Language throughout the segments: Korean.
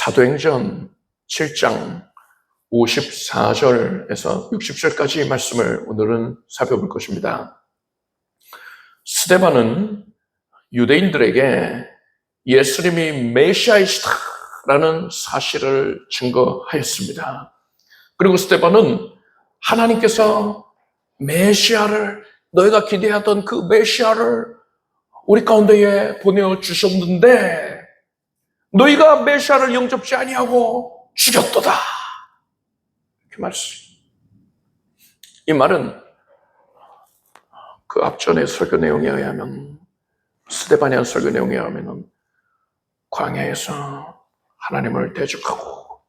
사도행전 7장 54절에서 60절까지 말씀을 오늘은 살펴볼 것입니다. 스데반은 유대인들에게 예수님이 메시아이시다라는 사실을 증거하였습니다. 그리고 스데반은 하나님께서 메시아를, 너희가 기대하던 그 메시아를 우리 가운데에 보내주셨는데 너희가 메시아를 영접지 아니하고 죽였도다. 이렇게 말했어요. 이 말은 그 앞전의 설교 내용에 의하면, 스데반이 한 설교 내용에 의하면 광야에서 하나님을 대적하고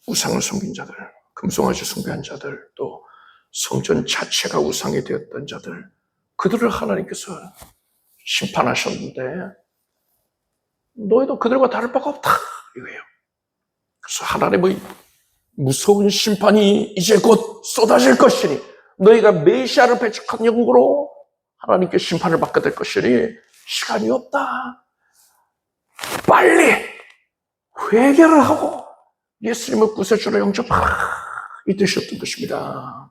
우상을 섬긴 자들, 금송아지 숭배한 자들, 또 성전 자체가 우상이 되었던 자들, 그들을 하나님께서 심판하셨는데 너희도 그들과 다를 바가 없다 이거예요. 그래서 하나님의 무서운 심판이 이제 곧 쏟아질 것이니 너희가 메시아를 배척한 영으로 하나님께 심판을 받게 될 것이니 시간이 없다. 빨리 회개를 하고 예수님을 구세주로 영접하라, 이 뜻이었던 것입니다.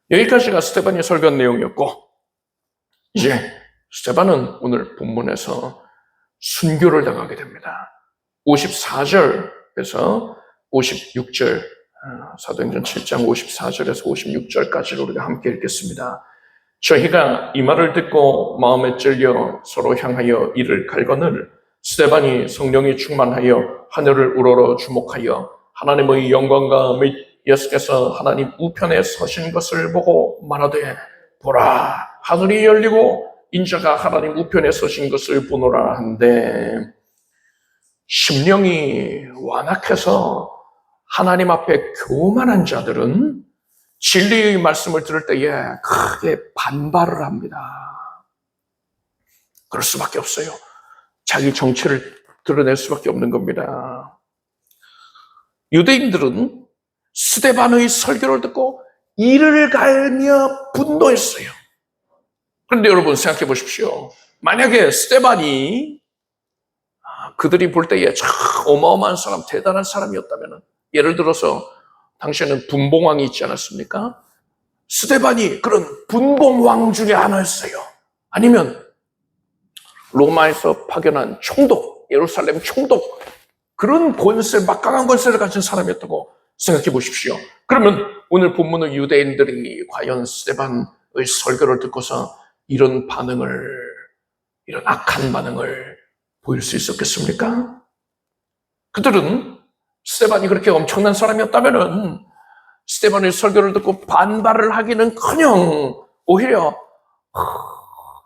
여기까지가 스데반이 설교한 내용이었고, 이제 스데반은 오늘 본문에서 순교를 당하게 됩니다. 54절에서 56절, 사도행전 7장 54절에서 56절까지를 우리가 함께 읽겠습니다. 저희가 이 말을 듣고 마음에 찔려 서로 향하여 이를 갈거늘 스데반이 성령이 충만하여 하늘을 우러러 주목하여 하나님의 영광과 및 예수께서 하나님 우편에 서신 것을 보고 말하되, 보라, 하늘이 열리고 인자가 하나님 우편에 서신 것을 보노라 한데, 심령이 완악해서 하나님 앞에 교만한 자들은 진리의 말씀을 들을 때에 크게 반발을 합니다. 그럴 수밖에 없어요. 자기 정체를 드러낼 수밖에 없는 겁니다. 유대인들은 스데반의 설교를 듣고 이를 갈며 분노했어요. 그런데 여러분 생각해 보십시오. 만약에 스데반이 그들이 볼 때에 참 어마어마한 사람, 대단한 사람이었다면, 예를 들어서 당시에는 분봉왕이 있지 않았습니까? 스데반이 그런 분봉왕 중에 하나였어요. 아니면 로마에서 파견한 총독, 예루살렘 총독, 그런 권세, 막강한 권세를 가진 사람이었다고 생각해 보십시오. 그러면 오늘 본문의 유대인들이 과연 스데반의 설교를 듣고서 이런 악한 반응을 보일 수 있었겠습니까? 그들은 스데반이 그렇게 엄청난 사람이었다면 스데반의 설교를 듣고 반발을 하기는커녕 오히려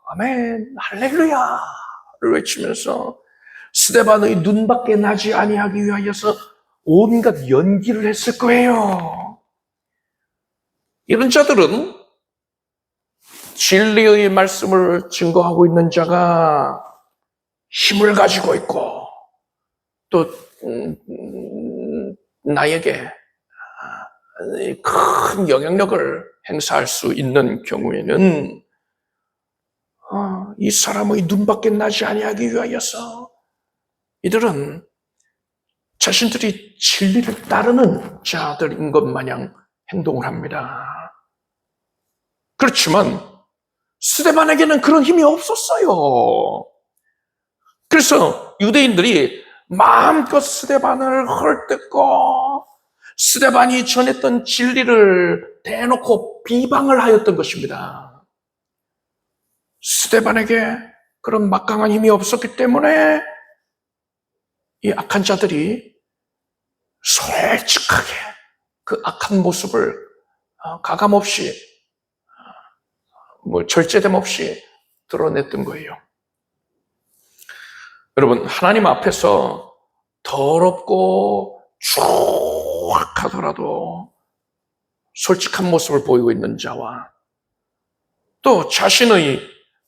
아멘, 할렐루야를 외치면서 스데반의 눈밖에 나지 아니하기 위하여서 온갖 연기를 했을 거예요. 이런 자들은 진리의 말씀을 증거하고 있는 자가 힘을 가지고 있고 또 나에게 큰 영향력을 행사할 수 있는 경우에는 이 사람의 눈밖에 나지 아니하기 위하여서 이들은 자신들이 진리를 따르는 자들인 것 마냥 행동을 합니다. 그렇지만 스데반에게는 그런 힘이 없었어요. 그래서 유대인들이 마음껏 스데반을 헐뜯고 스데반이 전했던 진리를 대놓고 비방을 하였던 것입니다. 스데반에게 그런 막강한 힘이 없었기 때문에 이 악한 자들이 솔직하게 그 악한 모습을 가감없이, 절제됨 없이 드러냈던 거예요. 여러분, 하나님 앞에서 더럽고 추악하더라도 솔직한 모습을 보이고 있는 자와 또 자신의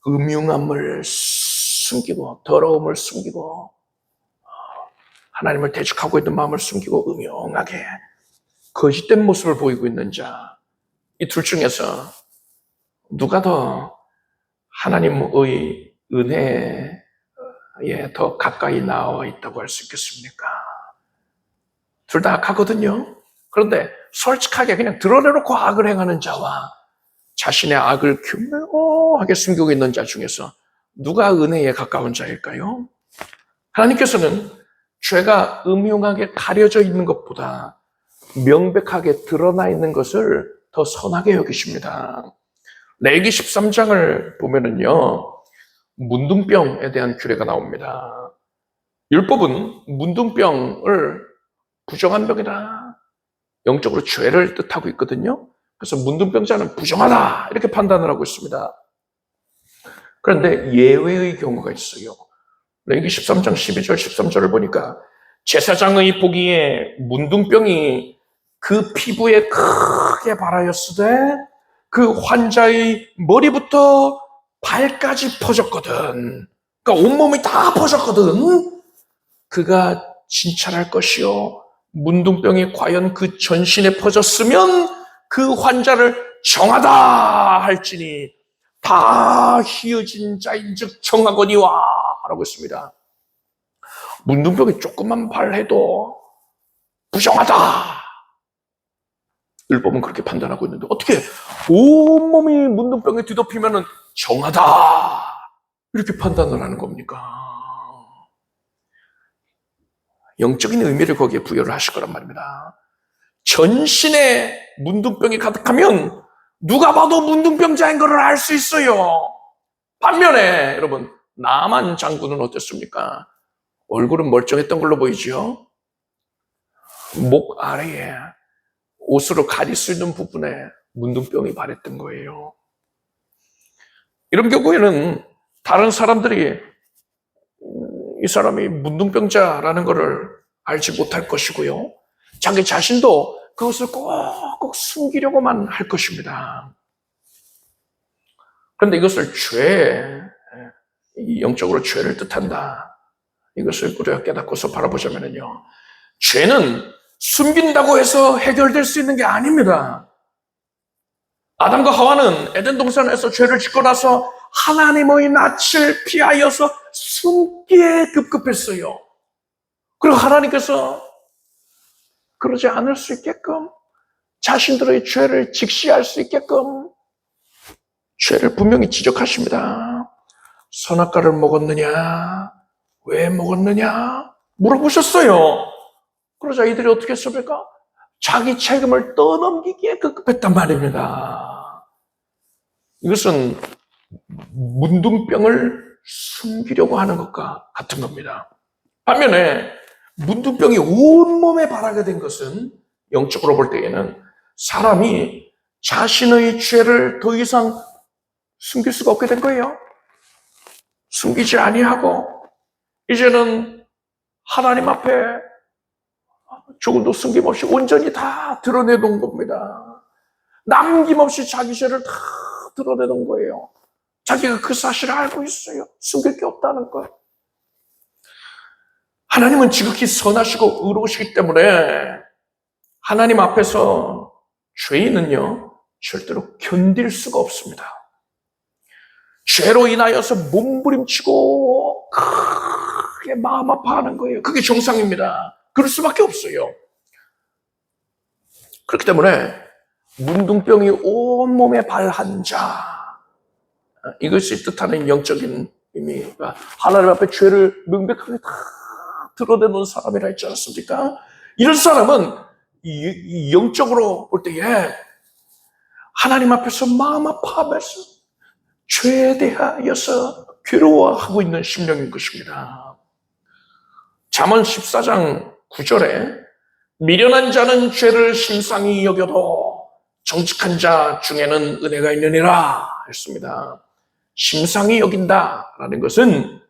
음흉함을 숨기고 더러움을 숨기고 하나님을 대적하고 있는 마음을 숨기고 음흉하게 거짓된 모습을 보이고 있는 자, 이 둘 중에서 누가 더 하나님의 은혜 더 가까이 나와 있다고 할 수 있겠습니까? 둘 다 악하거든요. 그런데 솔직하게 그냥 드러내놓고 악을 행하는 자와 자신의 악을 교묘하게 숨기고 있는 자 중에서 누가 은혜에 가까운 자일까요? 하나님께서는 죄가 음흉하게 가려져 있는 것보다 명백하게 드러나 있는 것을 더 선하게 여기십니다. 레위기 13장을 보면은요, 문둥병에 대한 규례가 나옵니다. 율법은 문둥병을 부정한 병이다, 영적으로 죄를 뜻하고 있거든요. 그래서 문둥병자는 부정하다 이렇게 판단을 하고 있습니다. 그런데 예외의 경우가 있어요. 레위기 13장 12절 13절을 보니까 제사장의 보기에 문둥병이 그 피부에 크게 발하였으되 그 환자의 머리부터 발까지 퍼졌거든. 그러니까 온몸이 다 퍼졌거든. 그가 진찰할 것이요, 문둥병이 과연 그 전신에 퍼졌으면 그 환자를 정하다 할지니 다 희어진 자인즉 정하거니와 라고 했습니다. 문둥병이 조금만 발해도 부정하다. 율법은 그렇게 판단하고 있는데 어떻게 온몸이 문둥병에 뒤덮이면 정하다 이렇게 판단을 하는 겁니까? 영적인 의미를 거기에 부여를 하실 거란 말입니다. 전신에 문둥병이 가득하면 누가 봐도 문둥병자인 것을 알 수 있어요. 반면에 여러분, 나만 장군은 어땠습니까? 얼굴은 멀쩡했던 걸로 보이죠? 목 아래에 옷으로 가릴 수 있는 부분에 문둥병이 발했던 거예요. 이런 경우에는 다른 사람들이 이 사람이 문둥병자라는 것을 알지 못할 것이고요, 자기 자신도 그것을 꼭꼭 숨기려고만 할 것입니다. 그런데 이것을 영적으로 죄를 뜻한다, 이것을 우리가 깨닫고서 바라보자면요, 죄는 숨긴다고 해서 해결될 수 있는 게 아닙니다. 아담과 하와는 에덴 동산에서 죄를 짓고 나서 하나님의 낯을 피하여서 숨기에 급급했어요. 그리고 하나님께서 그러지 않을 수 있게끔, 자신들의 죄를 직시할 수 있게끔 죄를 분명히 지적하십니다. 선악과를 먹었느냐? 왜 먹었느냐? 물어보셨어요. 그러자 이들이 어떻게 했습니까? 자기 책임을 떠넘기기에 급급했단 말입니다. 이것은 문둥병을 숨기려고 하는 것과 같은 겁니다. 반면에 문둥병이 온몸에 발하게 된 것은 영적으로 볼 때에는 사람이 자신의 죄를 더 이상 숨길 수가 없게 된 거예요. 숨기지 아니하고 이제는 하나님 앞에 조금도 숨김없이 온전히 다 드러내놓은 겁니다. 남김없이 자기 죄를 다 드러내놓은 거예요. 자기가 그 사실을 알고 있어요. 숨길 게 없다는 것. 하나님은 지극히 선하시고 의로우시기 때문에 하나님 앞에서 죄인은요, 절대로 견딜 수가 없습니다. 죄로 인하여서 몸부림치고 크게 마음 아파하는 거예요. 그게 정상입니다. 그럴 수밖에 없어요. 그렇기 때문에 문둥병이 온몸에 발한 자, 이것이 뜻하는 영적인 의미가 하나님 앞에 죄를 명백하게 다 드러내놓은 사람이라 했지 않습니까? 이런 사람은 영적으로 볼 때에 하나님 앞에서 마음 아파하면서 죄에 대하여서 괴로워하고 있는 심령인 것입니다. 잠언 14장 9절에 미련한 자는 죄를 심상히 여겨도 정직한 자 중에는 은혜가 있느니라 했습니다. 심상히 여긴다라는 것은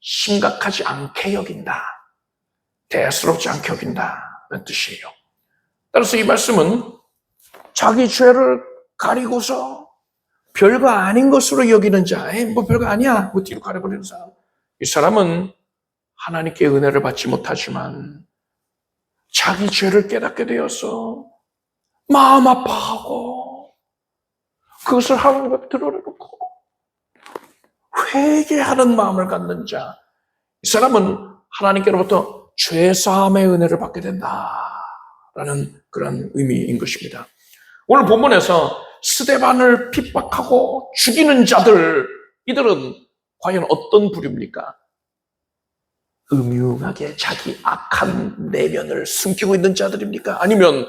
심각하지 않게 여긴다, 대수롭지 않게 여긴다는 뜻이에요. 따라서 이 말씀은 자기 죄를 가리고서 별거 아닌 것으로 여기는 자, 뭐 별거 아니야, 뭐 뒤로 가려버리는 사람, 이 사람은 하나님께 은혜를 받지 못하지만 자기 죄를 깨닫게 되어서 마음 아파하고 그것을 하나님 앞에 드러내놓고 회개하는 마음을 갖는 자, 이 사람은 하나님께로부터 죄사함의 은혜를 받게 된다라는 그런 의미인 것입니다. 오늘 본문에서 스데반을 핍박하고 죽이는 자들, 이들은 과연 어떤 부류입니까? 음흉하게 자기 악한 내면을 숨기고 있는 자들입니까? 아니면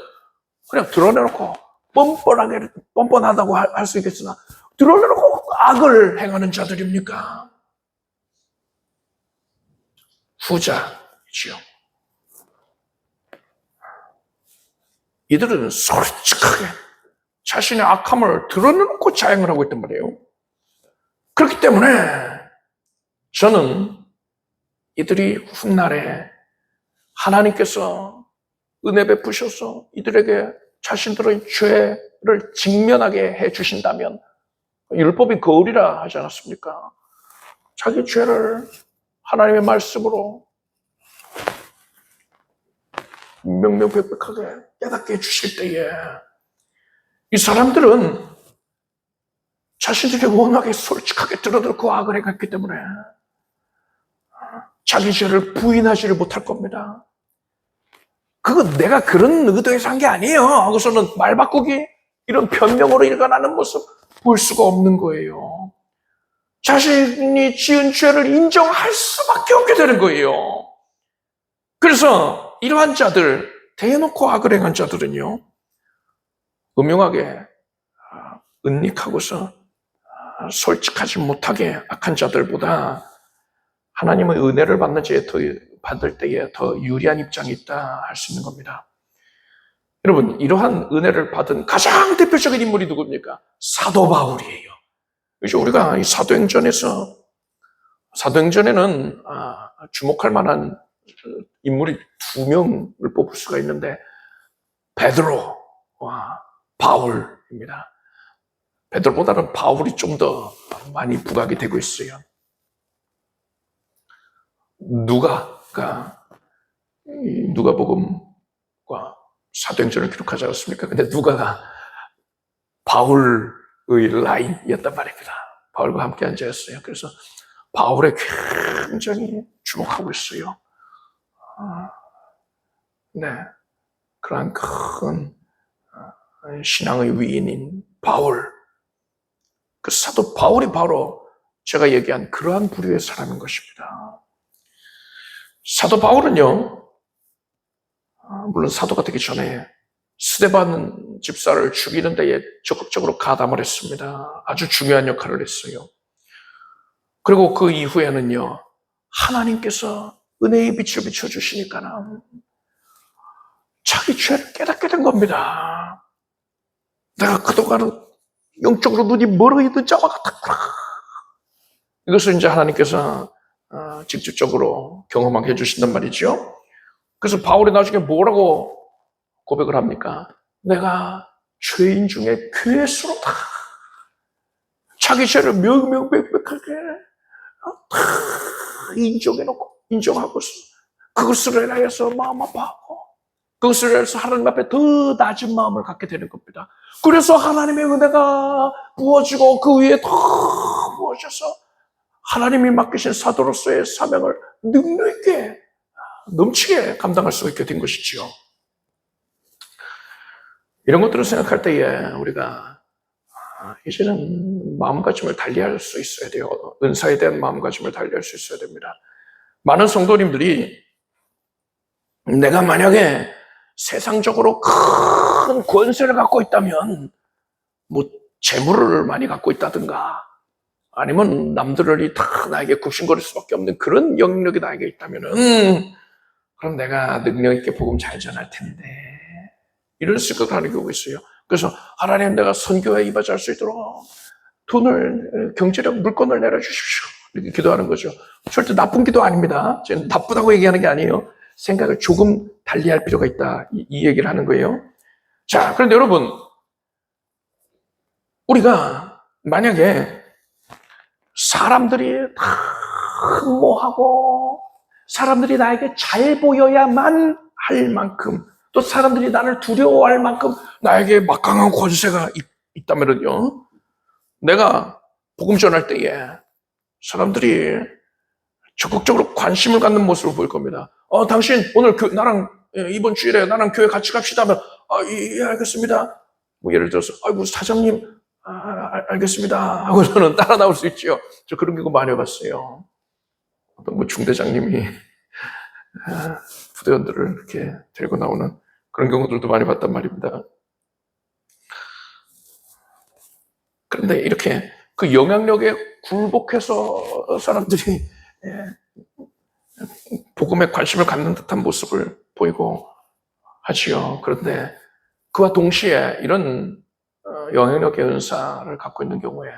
그냥 드러내놓고 뻔뻔하다고 할 수 있겠으나 드러내놓고 악을 행하는 자들입니까? 후자이지요. 이들은 솔직하게 자신의 악함을 드러내놓고 자행을 하고 있단 말이에요. 그렇기 때문에 저는 이들이 훗날에 하나님께서 은혜 베푸셔서 이들에게 자신들의 죄를 직면하게 해주신다면, 율법이 거울이라 하지 않았습니까? 자기 죄를 하나님의 말씀으로 명명백백하게 깨닫게 해주실 때에 이 사람들은 자신들이 워낙에 솔직하게 드러들고 악을 행했기 때문에 자기 죄를 부인하지를 못할 겁니다. 그건 내가 그런 의도에서 한 게 아니에요 하고서는 말 바꾸기, 이런 변명으로 일어나는 모습 볼 수가 없는 거예요. 자신이 지은 죄를 인정할 수밖에 없게 되는 거예요. 그래서 이러한 자들, 대놓고 악을 행한 자들은요, 음흉하게 은닉하고서 솔직하지 못하게 악한 자들보다 하나님의 은혜를 받을 때에 더 유리한 입장이 있다 할 수 있는 겁니다. 여러분, 이러한 은혜를 받은 가장 대표적인 인물이 누굽니까? 사도 바울이에요. 그래서 우리가 이 사도행전에는 주목할 만한 인물이 두 명을 뽑을 수가 있는데, 베드로와 바울입니다. 베드로보다는 바울이 좀 더 많이 부각이 되고 있어요. 누가복음과 사도행전을 기록하지 않았습니까? 근데 누가가 바울의 라인이었단 말입니다. 바울과 함께 앉아있어요. 그래서 바울에 굉장히 주목하고 있어요. 네, 그러한 큰 신앙의 위인인 바울, 그 사도 바울이 바로 제가 얘기한 그러한 부류의 사람인 것입니다. 사도 바울은요, 물론 사도가 되기 전에 스데반 집사를 죽이는 데에 적극적으로 가담을 했습니다. 아주 중요한 역할을 했어요. 그리고 그 이후에는요, 하나님께서 은혜의 빛을 비춰주시니까 자기 죄를 깨닫게 된 겁니다. 내가 그동안은 영적으로 눈이 멀어 있는 자와 같았구나. 이것을 이제 하나님께서 직접적으로 경험하게 해주신단 말이죠. 그래서 바울이 나중에 뭐라고 고백을 합니까? 내가 죄인 중에 괴수로다. 자기 죄를 명명백백하게 인정하고서 그것을 인하여서 마음 아파하고 그것을 인하여서 하나님 앞에 더 낮은 마음을 갖게 되는 겁니다. 그래서 하나님의 은혜가 부어지고 그 위에 더 부어져서 하나님이 맡기신 사도로서의 사명을 능력 있게 넘치게 감당할 수 있게 된 것이지요. 이런 것들을 생각할 때에 우리가 이제는 마음가짐을 달리할 수 있어야 돼요. 은사에 대한 마음가짐을 달리할 수 있어야 됩니다. 많은 성도님들이 내가 만약에 세상적으로 큰 권세를 갖고 있다면, 뭐 재물을 많이 갖고 있다든가 아니면 남들이 다 나에게 굽신거릴 수밖에 없는 그런 영역이 나에게 있다면은, 그럼 내가 능력 있게 복음 잘 전할 텐데, 이런 생각을 하는 경우가 있어요. 그래서 하나님, 내가 선교에 이바지할 수 있도록 돈을, 경제력, 물건을 내려주십시오, 이렇게 기도하는 거죠. 절대 나쁜 기도 아닙니다. 저는 나쁘다고 얘기하는 게 아니에요. 생각을 조금 달리할 필요가 있다, 이 얘기를 하는 거예요. 자, 그런데 여러분, 우리가 만약에 사람들이 다 흠모하고 사람들이 나에게 잘 보여야만 할 만큼, 또 사람들이 나를 두려워할 만큼 나에게 막강한 권세가 있다면요, 내가 복음 전할 때에 사람들이 적극적으로 관심을 갖는 모습을 보일 겁니다. 당신 오늘 나랑 이번 주일에 나랑 교회 같이 갑시다 하면 예, 알겠습니다. 뭐 예를 들어서 아이고 사장님 알겠습니다 하고서는 따라 나올 수 있죠. 저 그런 경우 많이 해봤어요. 어떤 뭐 중대장님이 부대원들을 이렇게 데리고 나오는 그런 경우들도 많이 봤단 말입니다. 그런데 이렇게 그 영향력에 굴복해서 사람들이 복음에 관심을 갖는 듯한 모습을 보이고 하지요. 그런데 그와 동시에 이런 영향력의 은사를 갖고 있는 경우에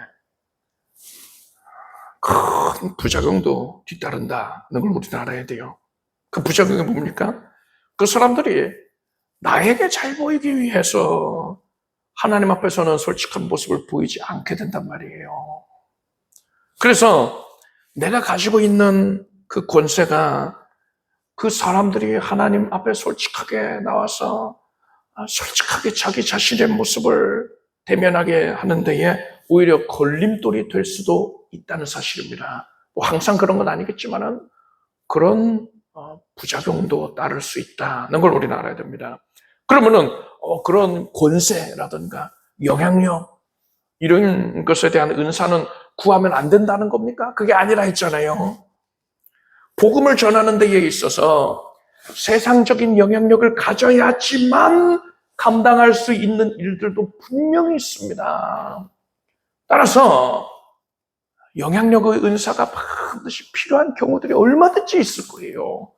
큰 부작용도 뒤따른다는 걸 우리는 알아야 돼요. 그 부작용이 뭡니까? 그 사람들이 나에게 잘 보이기 위해서 하나님 앞에서는 솔직한 모습을 보이지 않게 된단 말이에요. 그래서 내가 가지고 있는 그 권세가 그 사람들이 하나님 앞에 솔직하게 나와서 솔직하게 자기 자신의 모습을 대면하게 하는 데에 오히려 걸림돌이 될 수도 있다는 사실입니다. 뭐 항상 그런 건 아니겠지만은 그런 부작용도 따를 수 있다는 걸 우리는 알아야 됩니다. 그러면은 그런 권세라든가 영향력 이런 것에 대한 은사는 구하면 안 된다는 겁니까? 그게 아니라 했잖아요. 복음을 전하는 데에 있어서 세상적인 영향력을 가져야지만 감당할 수 있는 일들도 분명히 있습니다. 따라서 영향력의 은사가 반드시 필요한 경우들이 얼마든지 있을 거예요.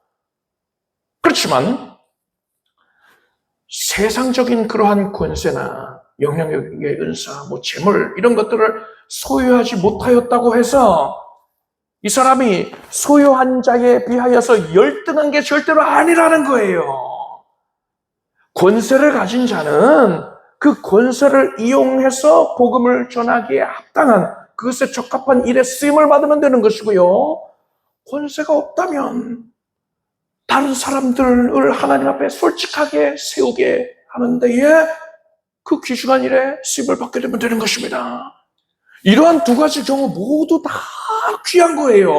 그렇지만 세상적인 그러한 권세나 영향력의 은사, 재물 이런 것들을 소유하지 못하였다고 해서 이 사람이 소유한 자에 비하여서 열등한 게 절대로 아니라는 거예요. 권세를 가진 자는 그 권세를 이용해서 복음을 전하기에 합당한 그것에 적합한 일에 쓰임을 받으면 되는 것이고요. 권세가 없다면 다른 사람들을 하나님 앞에 솔직하게 세우게 하는 데에 그 귀중한 일에 쓰임을 받게 되면 되는 것입니다. 이러한 두 가지 경우 모두 다 귀한 거예요.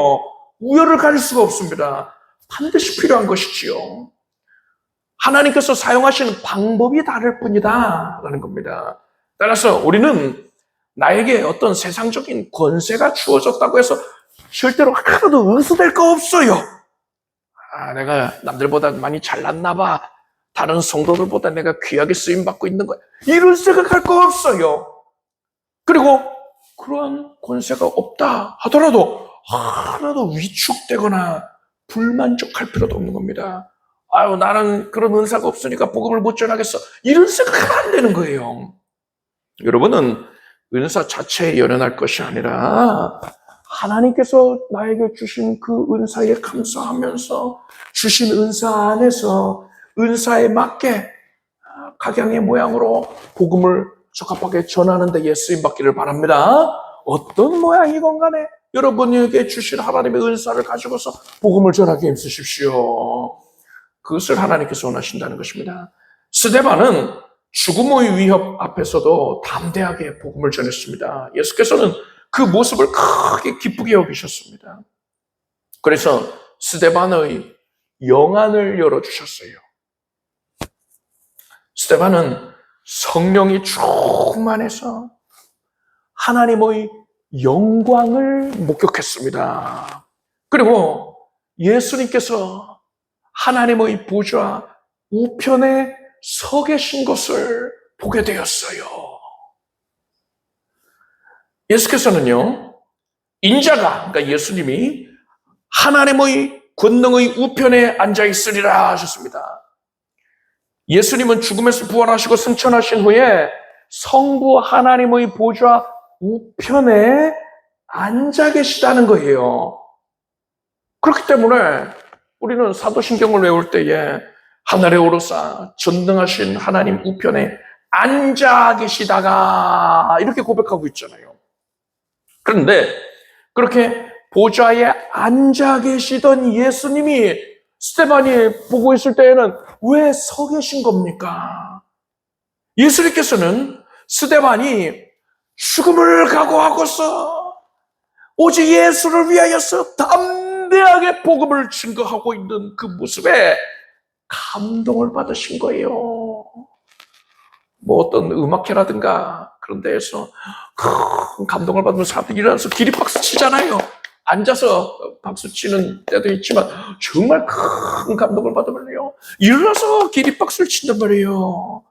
우열을 가릴 수가 없습니다. 반드시 필요한 것이지요. 하나님께서 사용하시는 방법이 다를 뿐이다 라는 겁니다. 따라서 우리는 나에게 어떤 세상적인 권세가 주어졌다고 해서 절대로 하나도 응수될 거 없어요. 내가 남들보다 많이 잘났나 봐. 다른 성도들보다 내가 귀하게 쓰임받고 있는 거야. 이런 생각할 거 없어요. 그리고 그러한 권세가 없다 하더라도 하나도 위축되거나 불만족할 필요도 없는 겁니다. 나는 그런 은사가 없으니까 복음을 못 전하겠어. 이런 생각하면 안 되는 거예요. 여러분은 은사 자체에 연연할 것이 아니라 하나님께서 나에게 주신 그 은사에 감사하면서 주신 은사 안에서 은사에 맞게 각양의 모양으로 복음을 적합하게 전하는 데에 쓰임받기를 바랍니다. 어떤 모양이건 간에 여러분에게 주신 하나님의 은사를 가지고서 복음을 전하게 힘쓰십시오. 그것을 하나님께서 원하신다는 것입니다. 스데반은 죽음의 위협 앞에서도 담대하게 복음을 전했습니다. 예수께서는 그 모습을 크게 기쁘게 여기셨습니다. 그래서 스데반의 영안을 열어주셨어요. 스데반은 성령이 충만해서 하나님의 영광을 목격했습니다. 그리고 예수님께서 하나님의 보좌 우편에 서 계신 것을 보게 되었어요. 예수께서는요, 인자가, 그러니까 예수님이 하나님의 권능의 우편에 앉아 있으리라 하셨습니다. 예수님은 죽음에서 부활하시고 승천하신 후에 성부 하나님의 보좌 우편에 앉아 계시다는 거예요. 그렇기 때문에 우리는 사도신경을 외울 때에 하늘에 오르사 전능하신 하나님 우편에 앉아 계시다가 이렇게 고백하고 있잖아요. 그런데 그렇게 보좌에 앉아 계시던 예수님이 스데반이 보고 있을 때에는 왜 서 계신 겁니까? 예수님께서는 스데반이 죽음을 각오하고서 오직 예수를 위하여서 담대하게 담대하게 복음을 증거하고 있는 그 모습에 감동을 받으신 거예요. 뭐 어떤 음악회라든가 그런 데에서 큰 감동을 받으면 사람들이 일어나서 기립박수 치잖아요. 앉아서 박수 치는 때도 있지만 정말 큰 감동을 받으면요, 일어나서 기립박수를 친단 말이에요.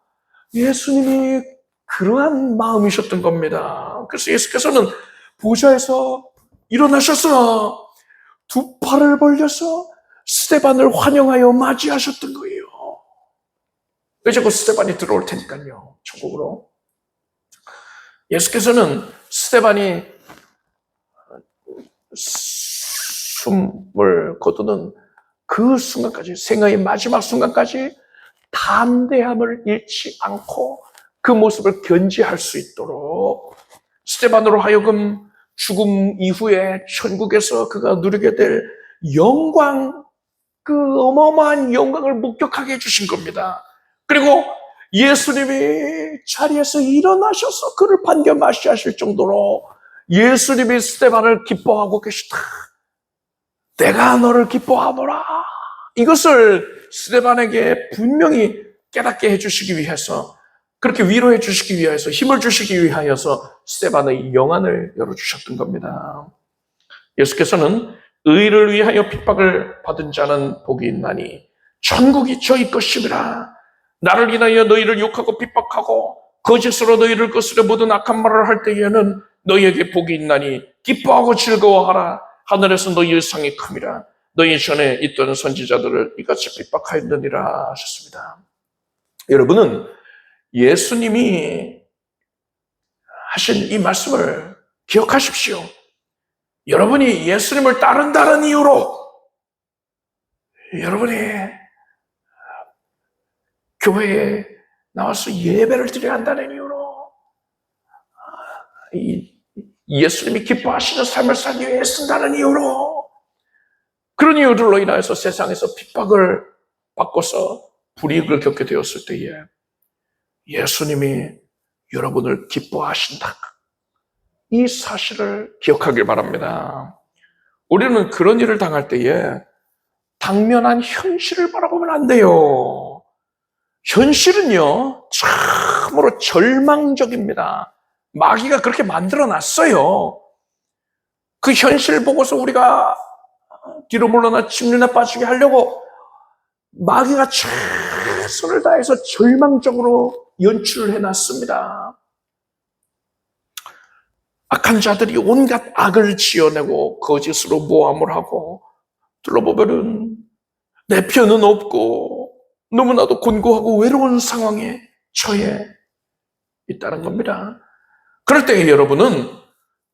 예수님이 그러한 마음이셨던 겁니다. 그래서 예수께서는 보좌에서 일어나셔서 두 팔을 벌려서 스데반을 환영하여 맞이하셨던 거예요. 왜 자꾸 스데반이 들어올 테니까요, 천국으로. 예수께서는 스데반이 숨을 거두는 그 순간까지, 생애의 마지막 순간까지 담대함을 잃지 않고 그 모습을 견지할 수 있도록 스데반으로 하여금 죽음 이후에 천국에서 그가 누리게 될 영광, 그 어마어마한 영광을 목격하게 해주신 겁니다. 그리고 예수님이 자리에서 일어나셔서 그를 반겨 맞이하실 정도로 예수님이 스데반을 기뻐하고 계시다. 내가 너를 기뻐하노라. 이것을 스데반에게 분명히 깨닫게 해주시기 위해서, 그렇게 위로해 주시기 위해서, 힘을 주시기 위하여서 스데반의 영안을 열어주셨던 겁니다. 예수께서는 의를 위하여 핍박을 받은 자는 복이 있나니 천국이 저희 것임이라. 나를 인하여 너희를 욕하고 핍박하고 거짓으로 너희를 거스려 모든 악한 말을 할 때에는 너희에게 복이 있나니 기뻐하고 즐거워하라. 하늘에서 너희의 상이 큼이라. 너희 전에 있던 선지자들을 이같이 핍박하였느니라 하셨습니다. 여러분은 예수님이 하신 이 말씀을 기억하십시오. 여러분이 예수님을 따른다는 이유로, 여러분이 교회에 나와서 예배를 드려야 한다는 이유로, 예수님이 기뻐하시는 삶을 살기 위해 쓴다는 이유로, 그런 이유들로 인하여서 세상에서 핍박을 받고서 불이익을 겪게 되었을 때에 예수님이 여러분을 기뻐하신다. 이 사실을 기억하길 바랍니다. 우리는 그런 일을 당할 때에 당면한 현실을 바라보면 안 돼요. 현실은요, 참으로 절망적입니다. 마귀가 그렇게 만들어 놨어요. 그 현실 보고서 우리가 뒤로 물러나 침륜에 빠지게 하려고 마귀가 최선을 다해서 절망적으로 연출을 해놨습니다. 악한 자들이 온갖 악을 지어내고 거짓으로 모함을 하고, 둘러보면은 내 편은 없고 너무나도 곤고하고 외로운 상황에 처해 있다는 겁니다. 그럴 때 여러분은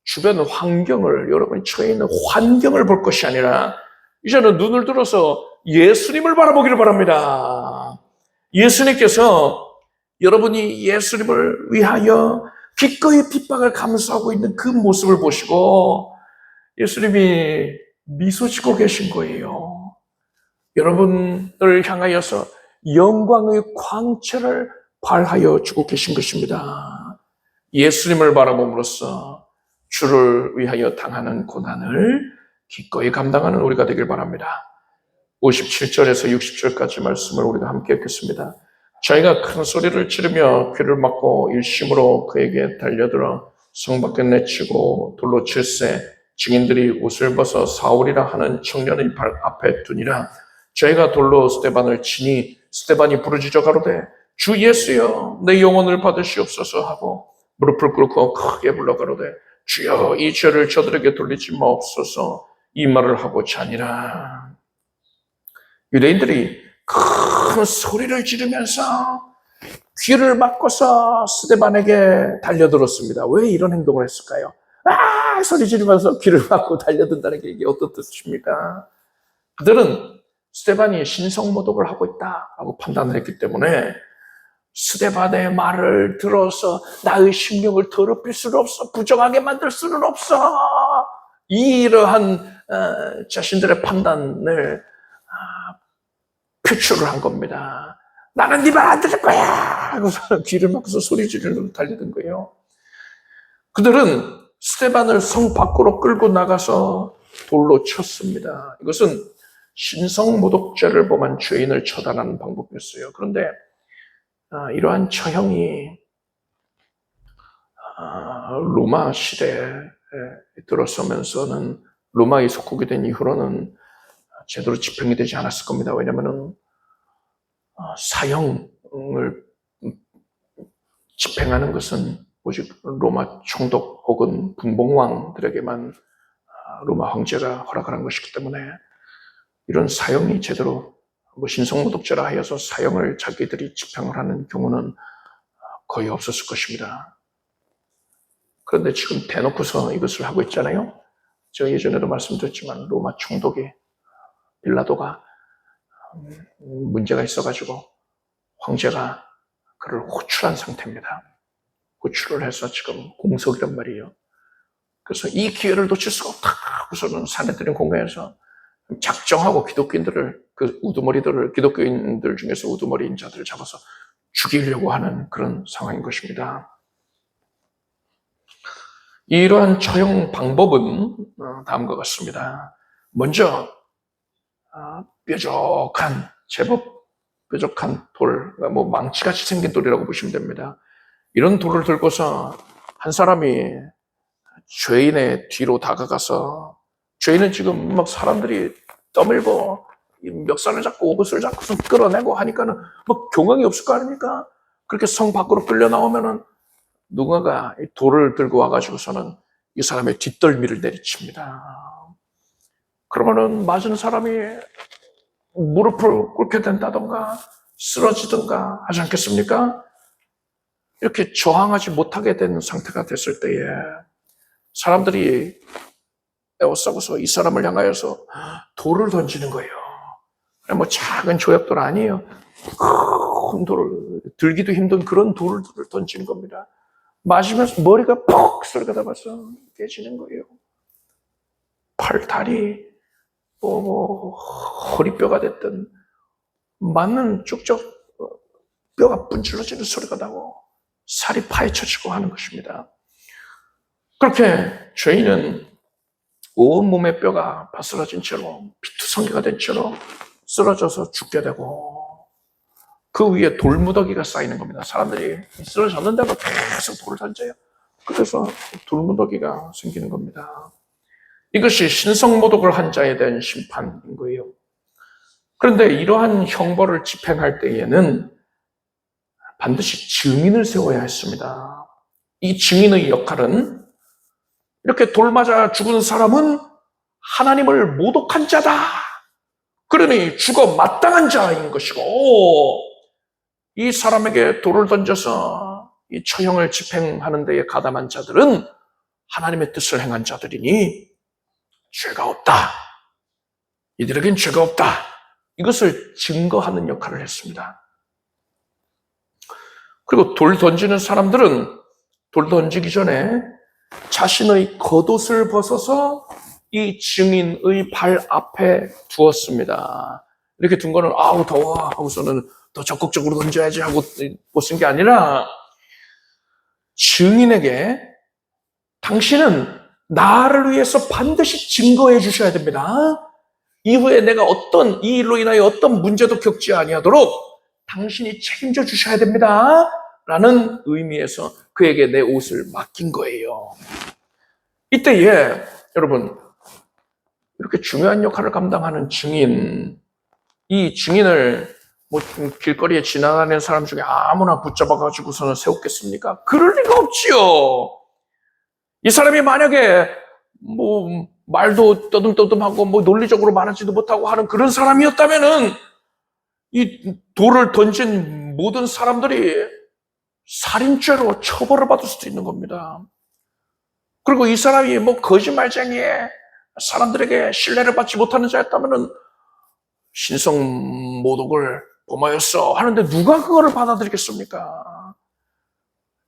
주변 환경을, 여러분이 처해 있는 환경을 볼 것이 아니라 이제는 눈을 들어서 예수님을 바라보기를 바랍니다. 예수님께서 여러분이 예수님을 위하여 기꺼이 핍박을 감수하고 있는 그 모습을 보시고 예수님이 미소 짓고 계신 거예요. 여러분을 향하여서 영광의 광채를 발하여 주고 계신 것입니다. 예수님을 바라봄으로써 주를 위하여 당하는 고난을 기꺼이 감당하는 우리가 되길 바랍니다. 57절에서 60절까지 말씀을 우리가 함께 읽겠습니다. 저희가 큰 소리를 지르며 귀를 막고 일심으로 그에게 달려들어 성 밖에 내치고 돌로 칠세, 증인들이 옷을 벗어 사울이라 하는 청년의 발 앞에 두니라. 저희가 돌로 스데반을 치니 스데반이 부르짖어 가로되 주 예수여 내 영혼을 받으시옵소서 하고 무릎을 꿇고 크게 불러 가로되 주여 이 죄를 저들에게 돌리지 마옵소서. 이 말을 하고 자니라. 유대인들이 큰 소리를 지르면서 귀를 막고서 스데반에게 달려들었습니다. 왜 이런 행동을 했을까요? 소리 지르면서 귀를 막고 달려든다는 게 이게 어떤 뜻입니까? 그들은 스데반이 신성모독을 하고 있다라고 판단을 했기 때문에 스데반의 말을 들어서 나의 심령을 더럽힐 수는 없어, 부정하게 만들 수는 없어, 이러한 자신들의 판단을 표출을 한 겁니다. 나는 네 말 안 들을 거야 하고서 귀를 막고서 소리 지르면서 달리던 거예요. 그들은 스데반을 성 밖으로 끌고 나가서 돌로 쳤습니다. 이것은 신성모독죄를 범한 죄인을 처단하는 방법이었어요. 그런데 이러한 처형이 로마 시대에 들어서면서는 로마에 속국이 된 이후로는 제대로 집행이 되지 않았을 겁니다. 왜냐하면 사형을 집행하는 것은 오직 로마 총독 혹은 분봉왕들에게만 로마 황제가 허락을 한 것이기 때문에 이런 사형이 제대로 신성모독죄라 하여서 사형을 자기들이 집행을 하는 경우는 거의 없었을 것입니다. 그런데 지금 대놓고서 이것을 하고 있잖아요. 제가 예전에도 말씀드렸지만 로마 총독이 빌라도가 문제가 있어가지고 황제가 그를 호출한 상태입니다. 호출을 해서 지금 공석이란 말이에요. 그래서 이 기회를 놓칠 수가 없다 하고서는 사내들인 공회에서 작정하고 기독교인들을, 그 우두머리들을, 기독교인들 중에서 우두머리인 자들을 잡아서 죽이려고 하는 그런 상황인 것입니다. 이러한 처형 방법은 다음과 같습니다. 먼저 뾰족한, 제법 뾰족한 돌, 망치같이 생긴 돌이라고 보시면 됩니다. 이런 돌을 들고서 한 사람이 죄인의 뒤로 다가가서, 죄인은 지금 막 사람들이 떠밀고 멱살을 잡고 옷을 잡고서 끌어내고 하니까는 막 경황이 없을 거 아닙니까? 그렇게 성 밖으로 끌려 나오면은 누군가가 돌을 들고 와가지고서는 이 사람의 뒷덜미를 내리칩니다. 그러면은 맞은 사람이 무릎을 꿇게 된다던가 쓰러지든가 하지 않겠습니까? 이렇게 저항하지 못하게 된 상태가 됐을 때에 사람들이 에워싸고서 이 사람을 향하여서 돌을 던지는 거예요. 뭐 작은 조약돌 아니에요. 큰 돌을, 들기도 힘든 그런 돌을 던지는 겁니다. 맞으면서 머리가 퍽 소리가 나면서 깨지는 거예요. 팔, 다리, 허리뼈가 됐든 맞는 쭉쭉 뼈가 분질러지는 소리가 나고 살이 파헤쳐지고 하는 것입니다. 그렇게 죄인은 온몸의 뼈가 바스라진 채로 피투성이가 된 채로 쓰러져서 죽게 되고 그 위에 돌무더기가 쌓이는 겁니다. 사람들이 쓰러졌는데도 계속 돌을 던져요. 그래서 돌무더기가 생기는 겁니다. 이것이 신성모독을 한 자에 대한 심판인 거예요. 그런데 이러한 형벌을 집행할 때에는 반드시 증인을 세워야 했습니다. 이 증인의 역할은 이렇게 돌 맞아 죽은 사람은 하나님을 모독한 자다. 그러니 죽어 마땅한 자인 것이고 이 사람에게 돌을 던져서 이 처형을 집행하는 데에 가담한 자들은 하나님의 뜻을 행한 자들이니 죄가 없다. 이들에겐 죄가 없다. 이것을 증거하는 역할을 했습니다. 그리고 돌 던지는 사람들은 돌 던지기 전에 자신의 겉옷을 벗어서 이 증인의 발 앞에 두었습니다. 이렇게 둔 거는 아우 더워 하고서는 더 적극적으로 던져야지 하고 벗은 게 아니라 증인에게 당신은 나를 위해서 반드시 증거해 주셔야 됩니다. 이후에 내가 이 일로 인하여 어떤 문제도 겪지 아니하도록 당신이 책임져 주셔야 됩니다. 라는 의미에서 그에게 내 옷을 맡긴 거예요. 이때에 여러분 이렇게 중요한 역할을 감당하는 증인, 이 증인을 길거리에 지나가는 사람 중에 아무나 붙잡아가지고서는 세웠겠습니까? 그럴 리가 없지요. 이 사람이 만약에 말도 떠듬떠듬하고 논리적으로 말하지도 못하고 하는 그런 사람이었다면은 이 돌을 던진 모든 사람들이 살인죄로 처벌을 받을 수도 있는 겁니다. 그리고 이 사람이 거짓말쟁이에 사람들에게 신뢰를 받지 못하는 자였다면은 신성모독을 범하였어 하는데 누가 그거를 받아들이겠습니까?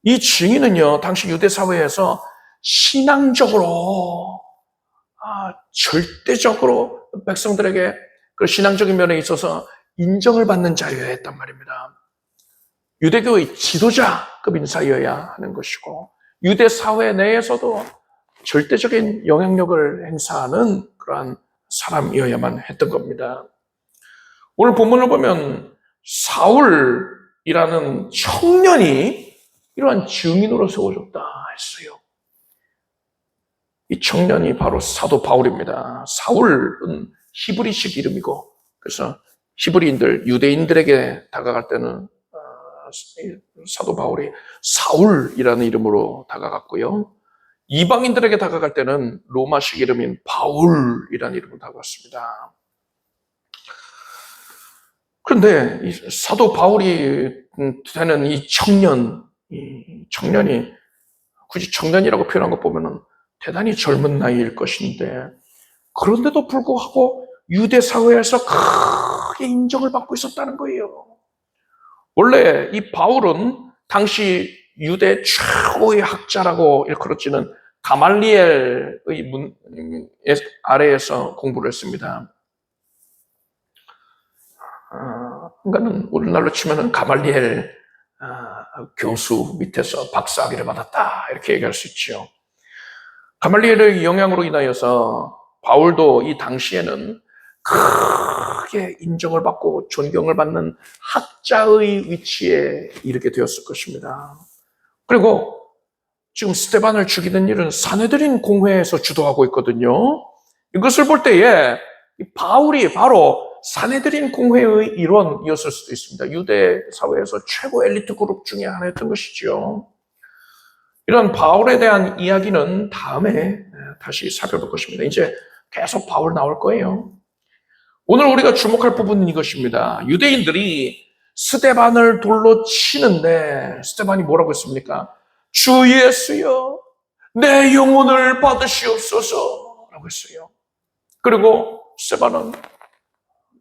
이 증인은요, 당시 유대 사회에서 신앙적으로 절대적으로 백성들에게 그 신앙적인 면에 있어서 인정을 받는 자여야 했단 말입니다. 유대교의 지도자급 인사여야 하는 것이고 유대 사회 내에서도 절대적인 영향력을 행사하는 그러한 사람이어야만 했던 겁니다. 오늘 본문을 보면 사울이라는 청년이 이러한 증인으로 세워졌다 했어요. 이 청년이 바로 사도 바울입니다. 사울은 히브리식 이름이고, 그래서 히브리인들, 유대인들에게 다가갈 때는 사도 바울이 사울이라는 이름으로 다가갔고요. 이방인들에게 다가갈 때는 로마식 이름인 바울이라는 이름으로 다가갔습니다. 그런데 이 사도 바울이 되는 이 청년이 굳이 청년이라고 표현한 거 보면은 대단히 젊은 나이일 것인데, 그런데도 불구하고 유대 사회에서 크게 인정을 받고 있었다는 거예요. 원래 이 바울은 당시 유대 최고의 학자라고 일컬어지는 가말리엘의 아래에서 공부를 했습니다. 그러니까는 우리날로 치면은 가말리엘 교수 밑에서 박사학위를 받았다 이렇게 얘기할 수 있죠. 가말리엘의 영향으로 인하여서 바울도 이 당시에는 크게 인정을 받고 존경을 받는 학자의 위치에 이르게 되었을 것입니다. 그리고 지금 스데반을 죽이는 일은 사내들인 공회에서 주도하고 있거든요. 이것을 볼 때에 바울이 바로 사내들인 공회의 일원이었을 수도 있습니다. 유대 사회에서 최고 엘리트 그룹 중에 하나였던 것이죠. 이런 바울에 대한 이야기는 다음에 다시 살펴볼 것입니다. 이제 계속 바울 나올 거예요. 오늘 우리가 주목할 부분은 이것입니다. 유대인들이 스데반을 돌로 치는데 스데반이 뭐라고 했습니까? 주 예수여, 내 영혼을 받으시옵소서 라고 했어요. 그리고 스데반은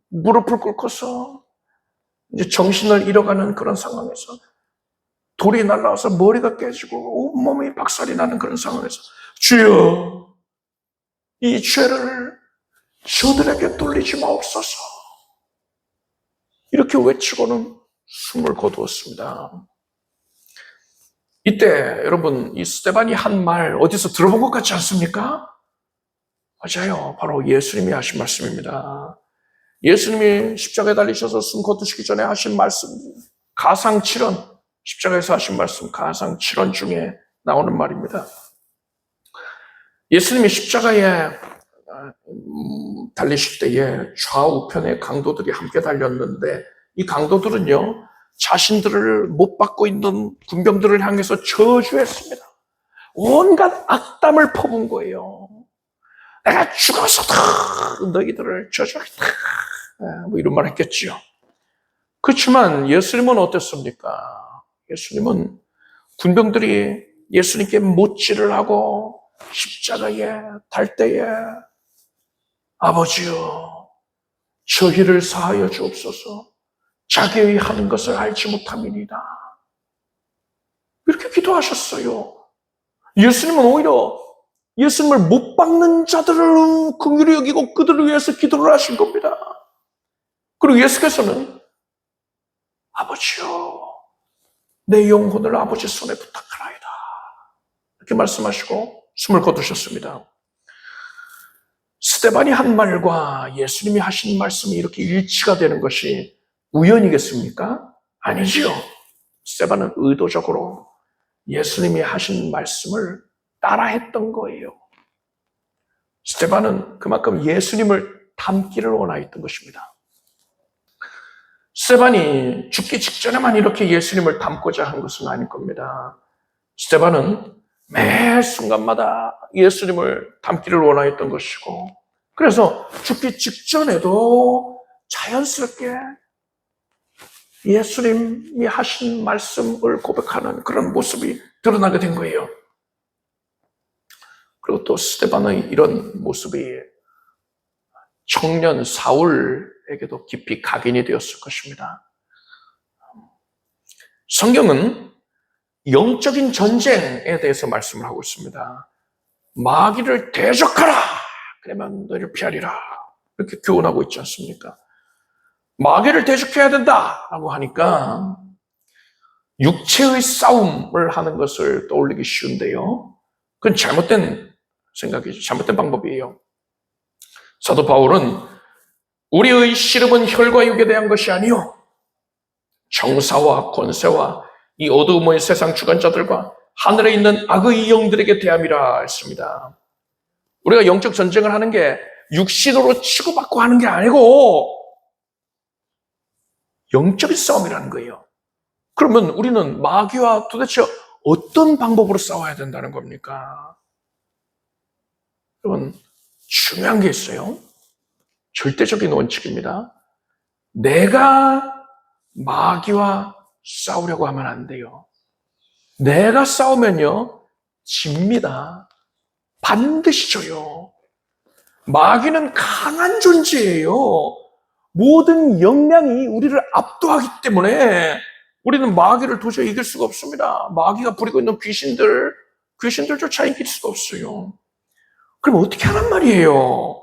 무릎을 꿇고서 이제 정신을 잃어가는 그런 상황에서 돌이 날라와서 머리가 깨지고 온몸이 박살이 나는 그런 상황에서 주여, 이 죄를 저들에게 돌리지 마옵소서 이렇게 외치고는 숨을 거두었습니다. 이때 여러분 이 스데반이 한 말 어디서 들어본 것 같지 않습니까? 맞아요. 바로 예수님이 하신 말씀입니다. 예수님이 십자가에 달리셔서 숨 거두시기 전에 하신 말씀, 가상칠언, 십자가에서 하신 말씀 가상칠언 중에 나오는 말입니다. 예수님이 십자가에 달리실 때에 좌우편에 강도들이 함께 달렸는데 이 강도들은요, 자신들을 못 받고 있는 군병들을 향해서 저주했습니다. 온갖 악담을 퍼부은 거예요. 내가 죽어서도 너희들을 저주하겠다. 뭐 이런 말 했겠죠. 그렇지만 예수님은 어땠습니까? 예수님은 군병들이 예수님께 못질을 하고 십자가에 달 때에 아버지여, 저희를 사하여 주옵소서. 자기의 하는 것을 알지 못함이니이다. 이렇게 기도하셨어요. 예수님은 오히려 예수님을 못 박는 자들을 긍휼히 여기고 그들을 위해서 기도를 하신 겁니다. 그리고 예수께서는 아버지여, 내 영혼을 아버지 손에 부탁하나이다. 이렇게 말씀하시고 숨을 거두셨습니다. 스데반이 한 말과 예수님이 하신 말씀이 이렇게 일치가 되는 것이 우연이겠습니까? 아니지요. 스데반은 의도적으로 예수님이 하신 말씀을 따라했던 거예요. 스데반은 그만큼 예수님을 닮기를 원하였던 것입니다. 스데반이 죽기 직전에만 이렇게 예수님을 닮고자 한 것은 아닐 겁니다. 스데반은 매 순간마다 예수님을 닮기를 원하였던 것이고, 그래서 죽기 직전에도 자연스럽게 예수님이 하신 말씀을 고백하는 그런 모습이 드러나게 된 거예요. 그리고 또 스데반의 이런 모습이 청년 사울에게도 깊이 각인이 되었을 것입니다. 성경은 영적인 전쟁에 대해서 말씀을 하고 있습니다. 마귀를 대적하라! 그러면 너희를 피하리라. 이렇게 교훈하고 있지 않습니까? 마귀를 대적해야 된다라고 하니까 육체의 싸움을 하는 것을 떠올리기 쉬운데요. 그건 잘못된 생각이 잘못된 방법이에요. 사도 바울은 우리의 씨름은 혈과 육에 대한 것이 아니요 정사와 권세와 이 어두움의 세상 주관자들과 하늘에 있는 악의 영들에게 대함이라 했습니다. 우리가 영적 전쟁을 하는 게 육신으로 치고받고 하는 게 아니고 영적인 싸움이라는 거예요. 그러면 우리는 마귀와 도대체 어떤 방법으로 싸워야 된다는 겁니까? 여러분, 중요한 게 있어요. 절대적인 원칙입니다. 내가 마귀와 싸우려고 하면 안 돼요. 내가 싸우면요, 집니다. 반드시 져요. 마귀는 강한 존재예요. 모든 역량이 우리를 압도하기 때문에 우리는 마귀를 도저히 이길 수가 없습니다. 마귀가 부리고 있는 귀신들조차 이길 수가 없어요. 그럼 어떻게 하란 말이에요?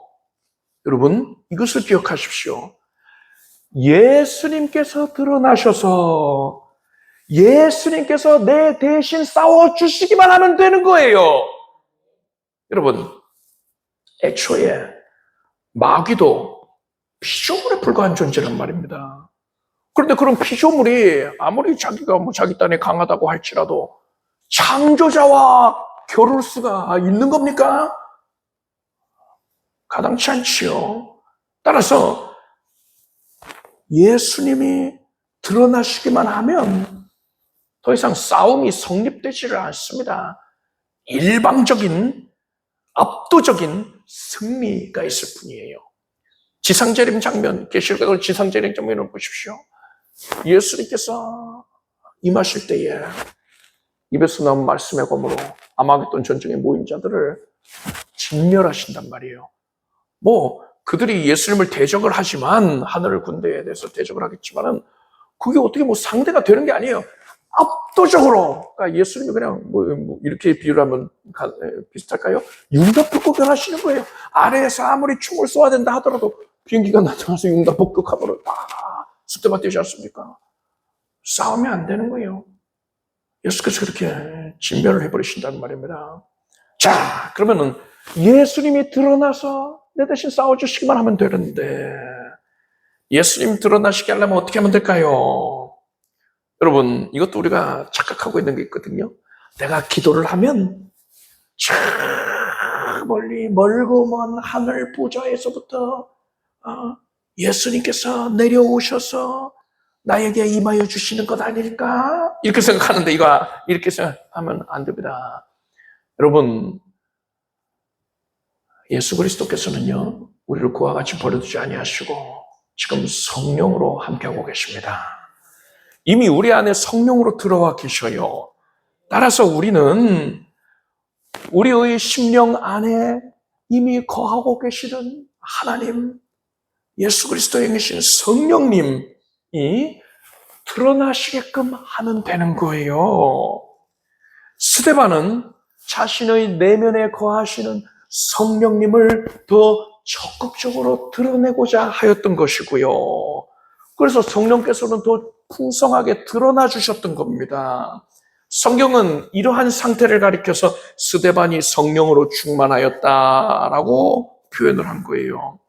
여러분, 이것을 기억하십시오. 예수님께서 드러나셔서 예수님께서 내 대신 싸워주시기만 하면 되는 거예요. 여러분, 애초에 마귀도 피조물에 불과한 존재란 말입니다. 그런데 그런 피조물이 아무리 자기가 자기 딴에 강하다고 할지라도 창조자와 겨룰 수가 있는 겁니까? 가당치 않지요. 따라서 예수님이 드러나시기만 하면 더 이상 싸움이 성립되지를 않습니다. 일방적인 압도적인 승리가 있을 뿐이에요. 지상재림 장면, 계시록의 지상재림 장면을 보십시오. 예수님께서 임하실 때에 입에서 나온 말씀의 검으로 아마겟돈 전쟁에 모인 자들을 진멸하신단 말이에요. 그들이 예수님을 대적을 하지만, 하늘 군대에 대해서 대적을 하겠지만은, 그게 어떻게 상대가 되는 게 아니에요. 압도적으로, 그러니까 예수님이 그냥 이렇게 비유를 하면 비슷할까요? 융답폭격을 하시는 거예요. 아래에서 아무리 총을 쏘아야 된다 하더라도 비행기가 나타나서 융답폭격하면 다 숫대밭 되지 않습니까? 싸우면 안 되는 거예요. 예수께서 그렇게 진멸을 해버리신다는 말입니다. 자, 그러면은 예수님이 드러나서 내 대신 싸워주시기만 하면 되는데, 예수님 드러나시게 하려면 어떻게 하면 될까요? 여러분, 이것도 우리가 착각하고 있는 게 있거든요. 내가 기도를 하면 저 멀리 멀고 먼 하늘 보좌에서부터 예수님께서 내려오셔서 나에게 임하여 주시는 것 아닐까? 이렇게 생각하는데 이렇게 생각하면 안 됩니다. 여러분, 예수 그리스도께서는요, 우리를 그와 같이 버려두지 아니하시고 지금 성령으로 함께하고 계십니다. 이미 우리 안에 성령으로 들어와 계셔요. 따라서 우리는 우리의 심령 안에 이미 거하고 계시는 하나님, 예수 그리스도에 계신 성령님이 드러나시게끔 하면 되는 거예요. 스데반은 자신의 내면에 거하시는 성령님을 더 적극적으로 드러내고자 하였던 것이고요. 그래서 성령께서는 더 풍성하게 드러나 주셨던 겁니다. 성경은 이러한 상태를 가리켜서 스데반이 성령으로 충만하였다라고 표현을 한 거예요.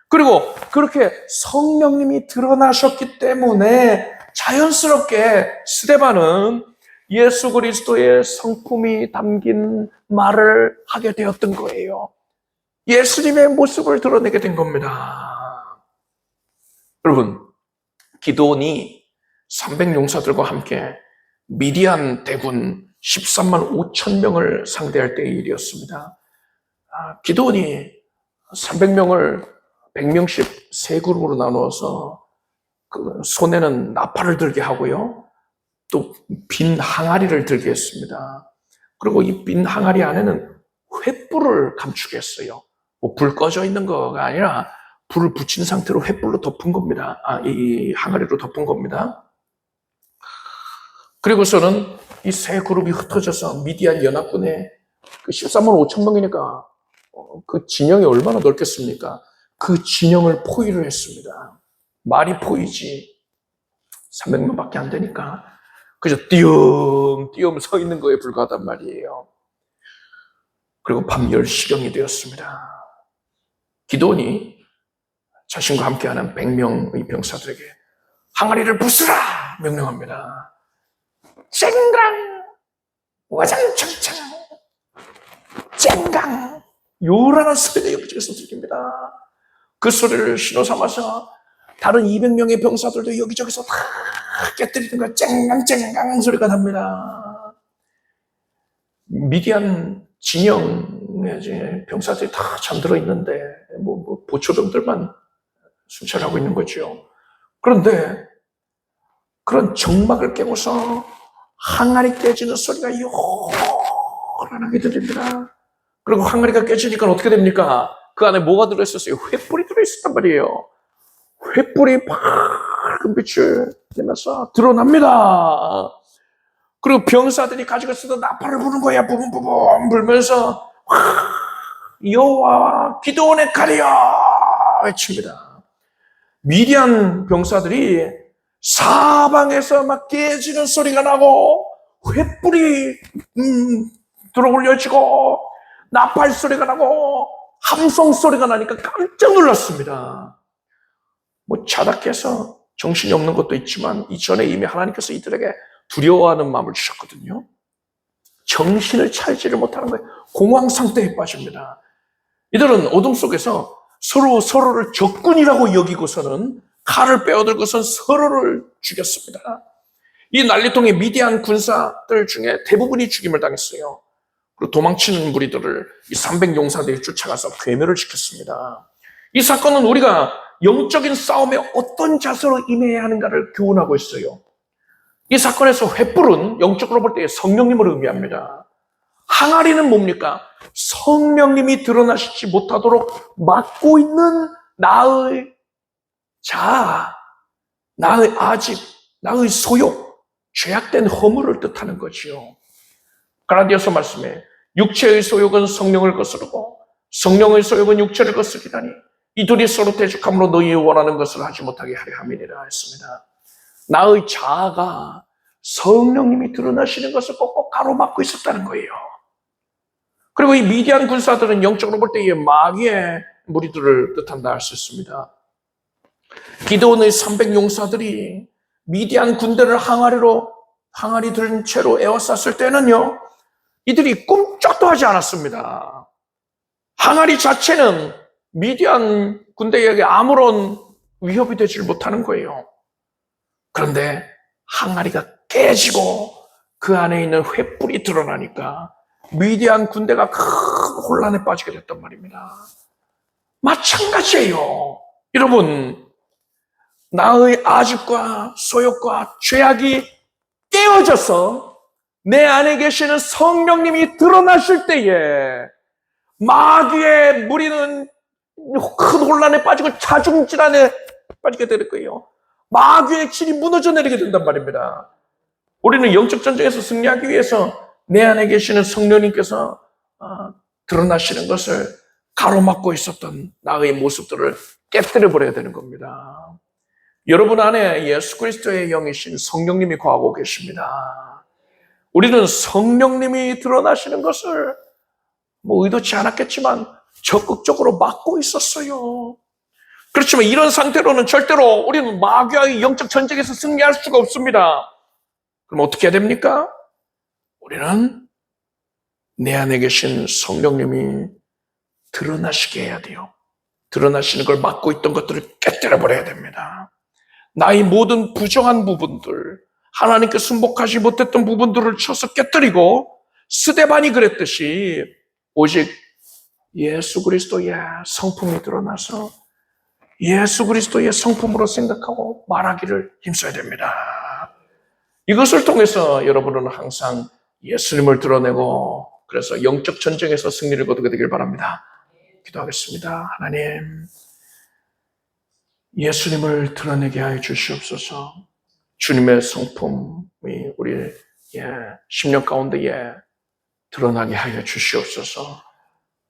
그리고 그렇게 성령님이 드러나셨기 때문에 자연스럽게 스데반은 예수 그리스도의 성품이 담긴 말을 하게 되었던 거예요. 예수님의 모습을 드러내게 된 겁니다. 여러분, 기드온이 300용사들과 함께 미디안 대군 13만 5천 명을 상대할 때의 일이었습니다. 기드온이 300명을 100명씩 세 그룹으로 나누어서 그 손에는 나팔을 들게 하고요. 또 빈 항아리를 들게 했습니다. 그리고 이 빈 항아리 안에는 횃불을 감추게 했어요. 불 꺼져 있는 거가 아니라 불을 붙인 상태로 횃불로 덮은 겁니다. 이 항아리로 덮은 겁니다. 그리고서는 이 세 그룹이 흩어져서 미디안 연합군의 그 13만 5천 명이니까 그 진영이 얼마나 넓겠습니까? 그 진영을 포위를 했습니다. 말이 포위지 300명밖에 안 되니까 그저 띄엄띄엄 서 있는 거에 불과하단 말이에요. 그리고 밤 10시경이 되었습니다. 기드온이 자신과 함께하는 100명의 병사들에게 항아리를 부수라 명령합니다. 쨍강 와장창창 쨍강 요란한 소리가 여기저기서 들립니다. 그 소리를 신호 삼아서 다른 200명의 병사들도 여기저기서 다 깨뜨리는 거야. 쨍강 소리가 납니다. 미디안 진영의 병사들이 다 잠들어 있는데 보초병들만 순찰하고 있는 거죠. 그런데 그런 정막을 깨고서 항아리 깨지는 소리가 요란하게 들립니다. 그리고 항아리가 깨지니까 어떻게 됩니까? 그 안에 뭐가 들어있었어요? 횃불이 들어있었단 말이에요. 횃불이 밝은 빛을 내면서 드러납니다. 그리고 병사들이 가지고 쓰던 나팔을 부는 거야. 부분부분 불면서 여호와 기드온의 칼이여 외칩니다. 미디안 병사들이 사방에서 막 깨지는 소리가 나고 횃불이 들어올려지고 나팔 소리가 나고 함성 소리가 나니까 깜짝 놀랐습니다. 자다해서 정신이 없는 것도 있지만 이전에 이미 하나님께서 이들에게 두려워하는 마음을 주셨거든요. 정신을 차리지를 못하는 거예요. 공황 상태에 빠집니다. 이들은 어둠 속에서 서로를 적군이라고 여기고서는 칼을 빼어들고선 서로를 죽였습니다. 이 난리통의 미디안 군사들 중에 대부분이 죽임을 당했어요. 그리고 도망치는 무리들을 이 300용사들이 쫓아가서 괴멸을 시켰습니다. 이 사건은 우리가 영적인 싸움에 어떤 자세로 임해야 하는가를 교훈하고 있어요. 이 사건에서 횃불은 영적으로 볼 때 성령님을 의미합니다. 항아리는 뭡니까? 성령님이 드러나시지 못하도록 막고 있는 나의 자아, 나의 아집, 나의 소욕, 죄악된 허물을 뜻하는 거지요. 갈라디아서 말씀에 육체의 소욕은 성령을 거스르고 성령의 소욕은 육체를 거스리다니 이 둘이 서로 대적함으로 너희 원하는 것을 하지 못하게 하려 함이니라 했습니다. 나의 자아가 성령님이 드러나시는 것을 꼭꼭 가로막고 있었다는 거예요. 그리고 이 미디안 군사들은 영적으로 볼 때 이 마귀의 무리들을 뜻한다 할 수 있습니다. 기드온의 300용사들이 미디안 군대를 항아리 든 채로 에워쌌을 때는요, 이들이 꿈쩍도 하지 않았습니다. 항아리 자체는 미디안 군대에게 아무런 위협이 되지 못하는 거예요. 그런데 항아리가 깨지고 그 안에 있는 횃불이 드러나니까 미디안 군대가 큰 혼란에 빠지게 됐단 말입니다. 마찬가지예요. 여러분, 나의 아집과 소욕과 죄악이 깨어져서 내 안에 계시는 성령님이 드러나실 때에 마귀의 무리는 큰 혼란에 빠지고 자중질환에 빠지게 될 거예요. 마귀의 질이 무너져 내리게 된단 말입니다. 우리는 영적 전쟁에서 승리하기 위해서 내 안에 계시는 성령님께서 드러나시는 것을 가로막고 있었던 나의 모습들을 깨뜨려 버려야 되는 겁니다. 여러분 안에 예수 그리스도의 영이신 성령님이 거하고 계십니다. 우리는 성령님이 드러나시는 것을 의도치 않았겠지만 적극적으로 막고 있었어요. 그렇지만 이런 상태로는 절대로 우리는 마귀와의 영적 전쟁에서 승리할 수가 없습니다. 그럼 어떻게 해야 됩니까? 우리는 내 안에 계신 성령님이 드러나시게 해야 돼요. 드러나시는 걸 막고 있던 것들을 깨뜨려 버려야 됩니다. 나의 모든 부정한 부분들, 하나님께 순복하지 못했던 부분들을 쳐서 깨뜨리고 스데반이 그랬듯이 오직 예수 그리스도의 성품이 드러나서 예수 그리스도의 성품으로 생각하고 말하기를 힘써야 됩니다. 이것을 통해서 여러분은 항상 예수님을 드러내고 그래서 영적 전쟁에서 승리를 거두게 되길 바랍니다. 기도하겠습니다. 하나님, 예수님을 드러내게 하여 주시옵소서. 주님의 성품이 우리의 심령 가운데에 드러나게 하여 주시옵소서.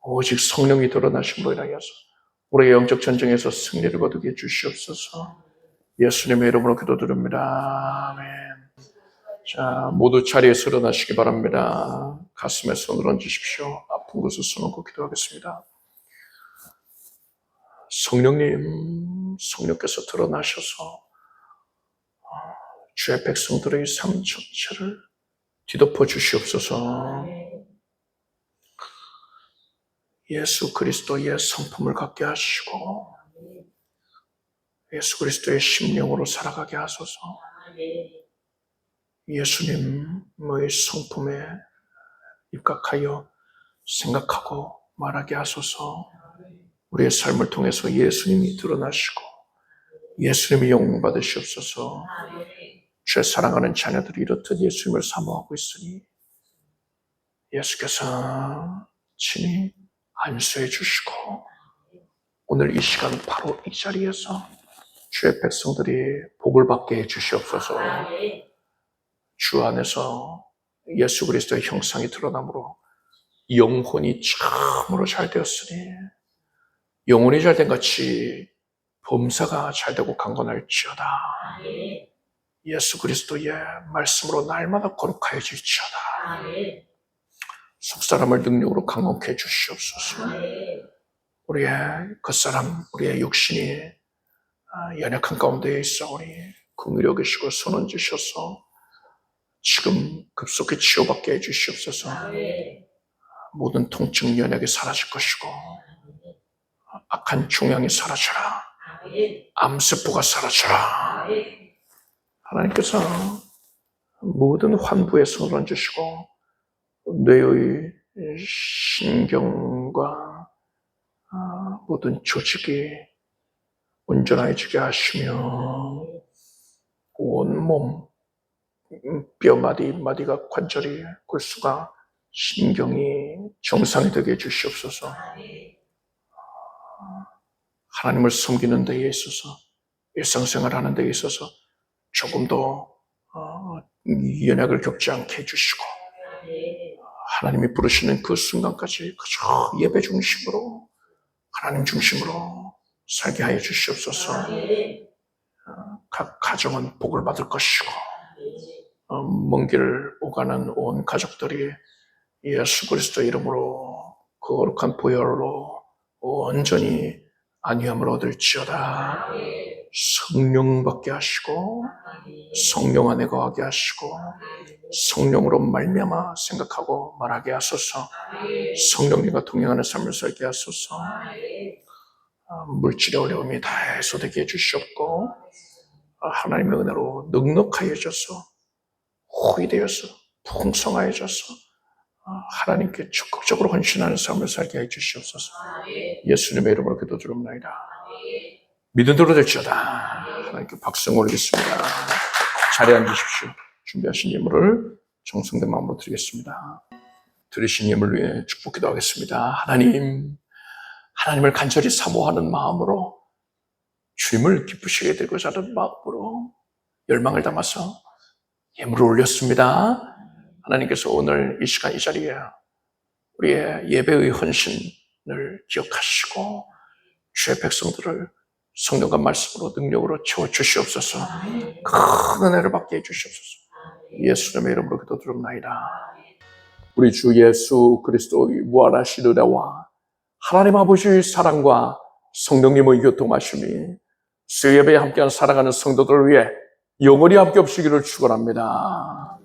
오직 성령이 드러나심으로 인하여서 우리의 영적 전쟁에서 승리를 거두게 해주시옵소서. 예수님의 이름으로 기도드립니다. 아멘. 자, 모두 자리에서 일어나시기 바랍니다. 가슴에 손을 얹으십시오. 아픈 곳을 써놓고 기도하겠습니다. 성령께서 드러나셔서 주의 백성들의 삶 전체를 뒤덮어 주시옵소서. 예수 그리스도의 성품을 갖게 하시고 예수 그리스도의 심령으로 살아가게 하소서. 예수님의 성품에 입각하여 생각하고 말하게 하소서. 우리의 삶을 통해서 예수님이 드러나시고 예수님이 영광 받으시옵소서. 주의 사랑하는 자녀들이 이렇듯 예수님을 사모하고 있으니 예수께서 친히 안수해 주시고 오늘 이 시간 바로 이 자리에서 주의 백성들이 복을 받게 해 주시옵소서. 주 안에서 예수 그리스도의 형상이 드러나므로 영혼이 참으로 잘 되었으니 영혼이 잘 된 같이 범사가 잘 되고 강건할지어다. 예수 그리스도의 말씀으로 날마다 거룩하여질지어다. 속사람을 능력으로 강건케 해 주시옵소서. 우리의 겉사람, 우리의 육신이 연약한 가운데에 있어오니 긍휼히 여기시고 손을 주셔서 지금 급속히 치유받게 해 주시옵소서. 모든 통증 연약이 사라질 것이고 악한 종양이 사라져라. 암세포가 사라져라. 하나님께서 모든 환부에 손을 얹으시고 뇌의 신경과 모든 조직이 온전해지게 하시며 온몸 뼈마디마디가 관절이 골수가 신경이 정상이 되게 해주시옵소서. 하나님을 섬기는 데에 있어서 일상생활하는 데에 있어서 조금 더 연약을 겪지 않게 해주시고 하나님이 부르시는 그 순간까지 그저 예배 중심으로 하나님 중심으로 살게 하여 주시옵소서. 각 가정은 복을 받을 것이고 먼 길을 오가는 온 가족들이 예수 그리스도 이름으로 거룩한 보혈로 온전히 안위함을 얻을지어다. 성령 받게 하시고 성령 안에 거하게 하시고 성령으로 말미암아 생각하고 말하게 하소서. 성령님과 동행하는 삶을 살게 하소서. 물질의 어려움이 다 해소되게 해주시옵고 하나님의 은혜로 넉넉하여져서 호의되어서 풍성하여져서 하나님께 적극적으로 헌신하는 삶을 살게 해주시옵소서. 예수님의 이름으로 기도드립니다. 믿음 대로 될지어다. 하나님께 박수 올리겠습니다. 자리에 앉으십시오. 준비하신 예물을 정성된 마음으로 드리겠습니다. 들으신 예물을 위해 축복 기도하겠습니다. 하나님을 간절히 사모하는 마음으로 주님을 기쁘시게 되고자 하는 마음으로 열망을 담아서 예물을 올렸습니다. 하나님께서 오늘 이 시간 이 자리에 우리의 예배의 헌신을 기억하시고 주의 백성들을 성령과 말씀으로 능력으로 채워주시옵소서. 큰 은혜를 받게 해주시옵소서. 예수님의 이름으로 기도드립니다. 우리 주 예수 그리스도의 무한하신 은혜와 하나님 아버지의 사랑과 성령님의 교통하심이 수요예배에 함께한 사랑하는 성도들을 위해 영원히 함께 없으기를 축원합니다.